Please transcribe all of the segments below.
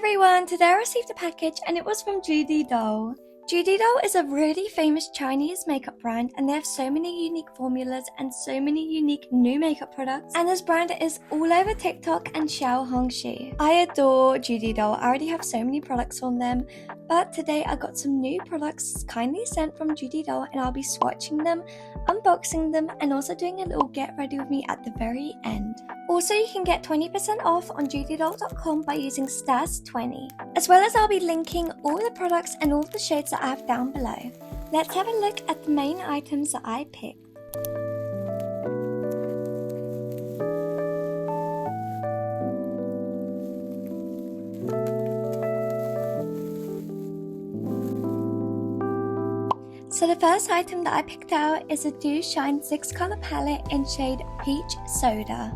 everyone, today I received a package and it was from JUDYDOLL. JUDYDOLL is a really famous Chinese makeup brand and they have so many unique formulas and so many unique new makeup products, and this brand is all over TikTok and Xiaohongshu. I adore JUDYDOLL. I already have so many products from them, but today I got some new products kindly sent from JUDYDOLL and I'll be swatching them, unboxing them, and also doing a little get ready with me at the very end. Also, you can get 20% off on JUDYDOLL.com by using STAS20, as well as I'll be linking all the products and all the shades that I have down below. Let's have a look at the main items that I picked. So the first item that I picked out is a Do Shine 6 color palette in shade Peach Soda.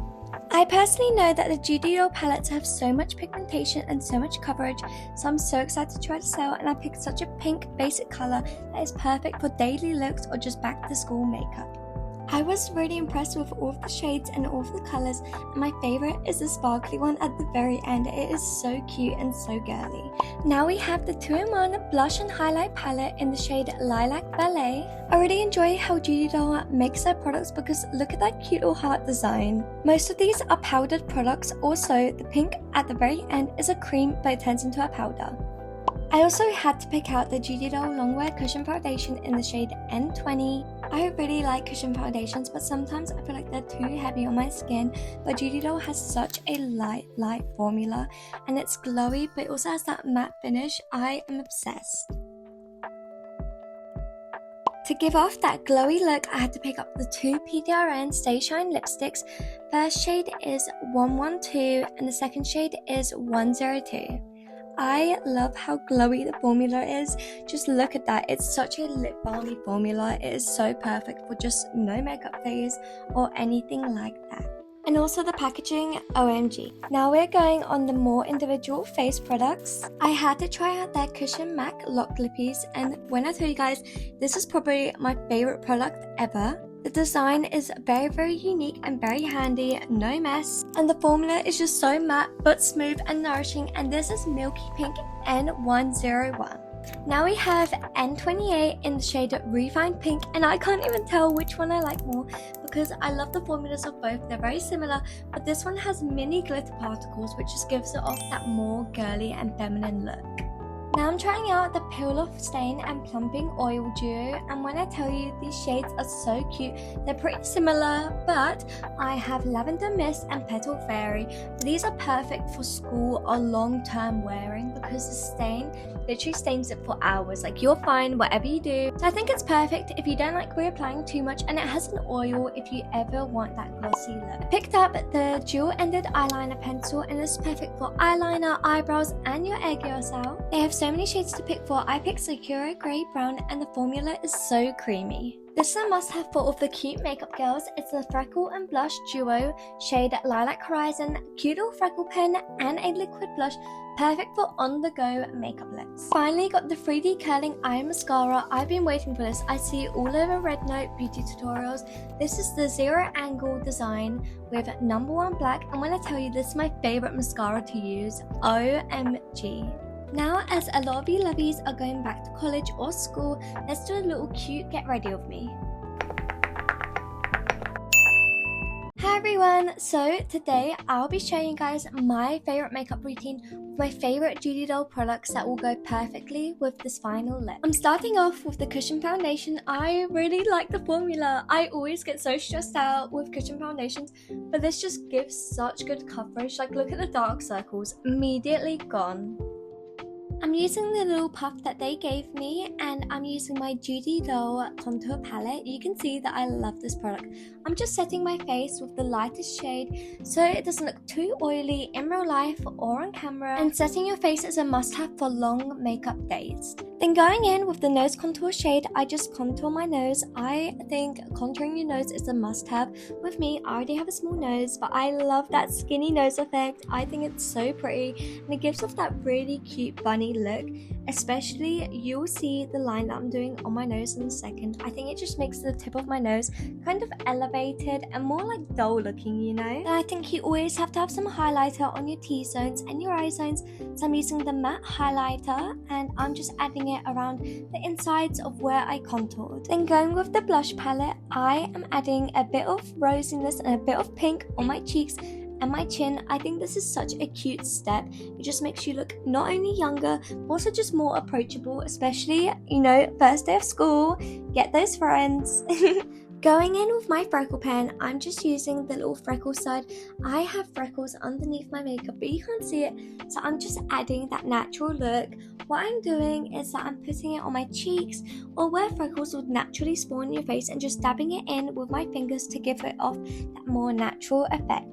I personally know that the JUDYDOLL palettes have so much pigmentation and so much coverage, so I'm so excited to try this out, and I picked such a pink basic color that is perfect for daily looks or just back to school makeup. I was really impressed with all of the shades and all of the colors, and my favorite is the sparkly one at the very end. It is so cute and so girly. Now we have the 2-in-1 blush and highlight palette in the shade Lilac Ballet. I really enjoy how JUDYDOLL makes their products because look at that cute little heart design. Most of these are powdered products. Also, the pink at the very end is a cream but it turns into a powder. I also had to pick out the JUDYDOLL Longwear Cushion Foundation in the shade N20. I really like cushion foundations, but sometimes I feel like they're too heavy on my skin, but JUDYDOLL has such a light formula and it's glowy but it also has that matte finish. I am obsessed. To give off that glowy look, I had to pick up the 2 PDRN Stay Shine lipsticks. First shade is 112 and the second shade is 102. I love how glowy the formula is. Just look at that. It's such a lip balmy formula. It is so perfect for just no makeup days or anything like that. And also the packaging, OMG. Now we're going on the more individual face products. I had to try out their Cushion MAC Lock Lippies, and when I tell you guys, this is probably my favorite product ever. The design is very unique and very handy, no mess, and the formula is just so matte but smooth and nourishing, and this is Milky Pink N101. Now we have N28 in the shade Refined Pink, and I can't even tell which one I like more because I love the formulas of both. They're very similar, but this one has mini glitter particles which just gives it off that more girly and feminine look. Now I'm trying out the Peel Off Stain and Plumping Oil Duo, and when I tell you these shades are so cute, they're pretty similar, but I have Lavender Mist and Petal Fairy. These are perfect for school or long-term wearing because the stain literally stains it for hours. Like, you're fine whatever you do. So I think it's perfect if you don't like reapplying too much, and it has an oil if you ever want that glossy look. I picked up the dual-ended eyeliner pencil, and it's perfect for eyeliner, eyebrows, and your egg yolks out. They have so many shades to pick for. I picked Sakura Grey Brown and the formula is so creamy. This is a must-have for all of the cute makeup girls. It's the Freckle and Blush Duo shade Lilac Horizon, cute little freckle pen, and a liquid blush, perfect for on-the-go makeup looks. Finally got the 3D Curling Eye Mascara. I've been waiting for this. I see it all over Red Note beauty tutorials. This is the zero angle design with #1 black, and when I tell you, this is my favorite mascara to use, OMG. Now, as a lot of you lovies are going back to college or school, let's do a little cute get ready with me. Hi everyone, so today I'll be showing you guys my favorite makeup routine with my favorite JUDYDOLL products that will go perfectly with this final lip. I'm starting off with the Cushion Foundation. I really like the formula. I always get so stressed out with cushion foundations, but this just gives such good coverage. Like, look at the dark circles, immediately gone. I'm using the little puff that they gave me, and I'm using my JUDYDOLL contour palette. You can see that I love this product. I'm just setting my face with the lightest shade so it doesn't look too oily in real life or on camera, and setting your face is a must-have for long makeup days. Then going in with the nose contour shade, I just contour my nose. I think contouring your nose is a must-have. With me, I already have a small nose, but I love that skinny nose effect. I think it's so pretty, and it gives off that really cute bunny look. Especially, you'll see the line that I'm doing on my nose in a second. I think it just makes the tip of my nose kind of elevated and more like dull looking, you know? And I think you always have to have some highlighter on your T-zones and your I-zones. So I'm using the matte highlighter, and I'm just adding it around the insides of where I contoured. Then going with the blush palette, I am adding a bit of rosiness and a bit of pink on my cheeks and my chin. I think this is such a cute step. It just makes you look not only younger, but also just more approachable, especially, you know, first day of school, get those friends. Going in with my freckle pen, I'm just using the little freckle side. I have freckles underneath my makeup, but you can't see it, so I'm just adding that natural look. What I'm doing is that I'm putting it on my cheeks or where freckles would naturally spawn in your face and just dabbing it in with my fingers to give it off that more natural effect.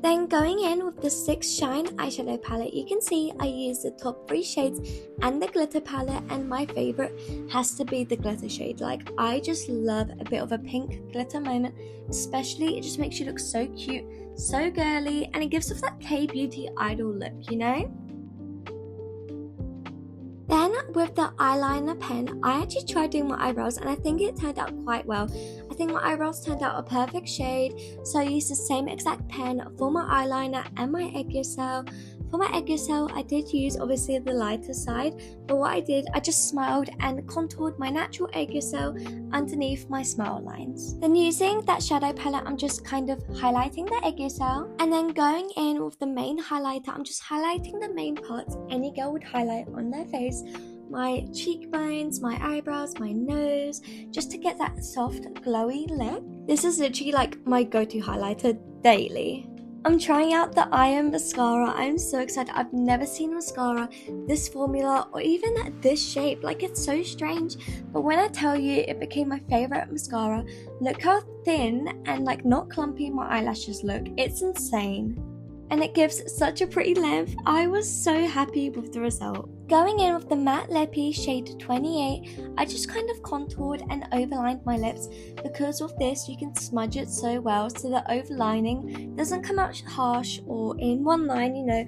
Then going in with the 6 Shine eyeshadow palette, you can see I use the top 3 shades and the glitter palette, and my favorite has to be the glitter shade. Like, I just love a bit of a pink glitter moment, especially it just makes you look so cute, so girly, and it gives off that K-beauty idol look, you know? Then with the eyeliner pen, I actually tried doing my eyebrows, and I think it turned out quite well. I think my eyebrows turned out a perfect shade, so I used the same exact pen for my eyeliner and my aiguiselle. For my aiguiselle, I did use obviously the lighter side, but what I did, I just smiled and contoured my natural aiguiselle underneath my smile lines. Then using that shadow palette, I'm just kind of highlighting the aiguiselle, and then going in with the main highlighter, I'm just highlighting the main parts any girl would highlight on their face. My cheekbones, my eyebrows, my nose, just to get that soft, glowy look. This is literally like my go-to highlighter daily. I'm trying out the Iron mascara. I'm so excited. I've never seen mascara this formula or even this shape. Like, it's so strange, but when I tell you it became my favorite mascara, look how thin and like not clumpy my eyelashes look. It's insane, and it gives such a pretty length. I was so happy with the result. Going in with the matte lippy shade 28, I just kind of contoured and overlined my lips. Because of this, you can smudge it so well so the overlining doesn't come out harsh or in one line, you know.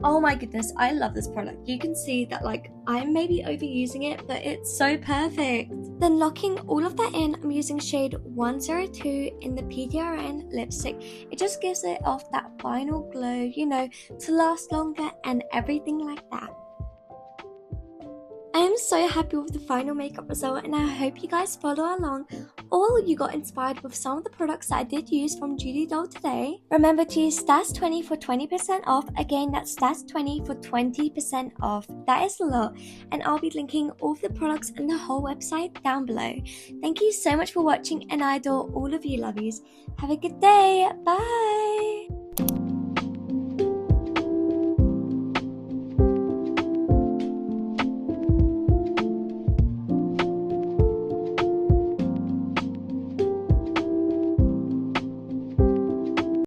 Oh my goodness, I love this product. You can see that like I'm maybe overusing it, but it's so perfect. Then locking all of that in, I'm using shade 102 in the PDRN lipstick. It just gives it off that final glow, you know, to last longer and everything like that. I am so happy with the final makeup result, and I hope you guys follow along or you got inspired with some of the products that I did use from JUDYDOLL today. Remember to use STAS20 for 20% off. Again, that's STAS20 for 20% off. That is a lot, and I'll be linking all of the products and the whole website down below. Thank you so much for watching, and I adore all of you lovies. Have a good day. Bye.